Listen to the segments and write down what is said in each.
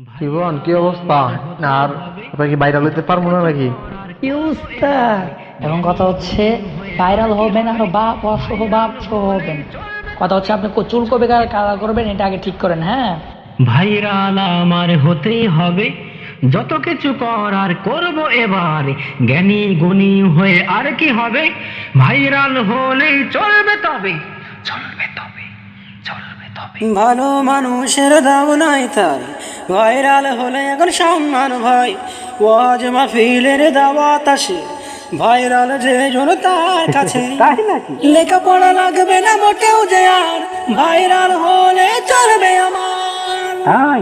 জীবন কি অবস্থা? আর আপনার কি ভাইরাল হইতে পারবো না নাকি? কি অবস্থা? এখন কথা হচ্ছে ভাইরাল হবেন আর বাপ সহ হবেন। কথা হচ্ছে আপনি চুল কবে কালার করবেন এটা আগে ঠিক করেন। হ্যাঁ, ভাইরাল আমার হতেই হবে, যত কিছু করার করব এবার, জ্ঞানী গুণী হয়ে আর কি হবে, ভাইরাল হলেই চলবে তবে, চলবে তবে, চলবে তবে। ভালো মানুষের দাম নাই তাই ভাইরাল হলে এখন সম্মান ভাই, ওয়াজ মাহফিলের দাওয়াত আসে ভাইরাল যে জন তার কাছে। লেখাপড়া লাগবে না মোটেও যে আর, ভাইরাল হলে চলবে আমার।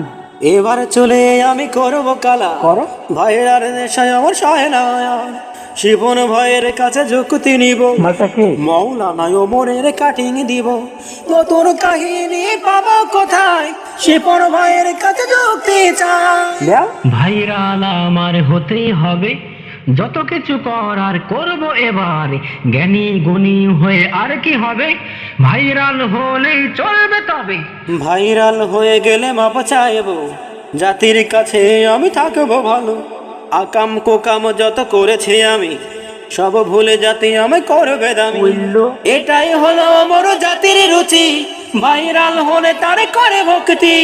এবার চলে আমি করব কালা, ভাইরাল নেশায় আমার সয় না। শিবন ভাইয়ের কাছে যুক্তি নিব, মৌলানা ওমরের কাটিং দিব। নতুন কাহিনী পাবো কোথায়, শিবন ভাইয়ের কাছে যুক্তি চাই। ভাইরাল আমার হতেই হবে, যত কিছু করার করব এবার, জ্ঞানী গুণী হয়ে আর কি হবে, ভাইরাল হলেই চলবে তবে। ভাইরাল হয়ে গেলে মাপ চাইব, জাতির কাছে আমি থাকবো ভালো। আকাম কোকাম যত করেছি আমি, সব ভুলে জাতি আমি করবে দামি। এটাই হলো আমার জাতির রুচি, ভাইরাল হলে তারে করে ভক্তি।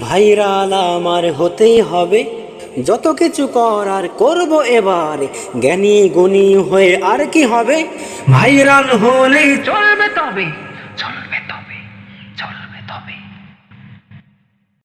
ভাইরাল আমার হতেই হবে, যত কিছু করার করব এবার, জ্ঞানী গুণী হয়ে আর কি হবে, ভাইরাল হলেই চলবে তবে।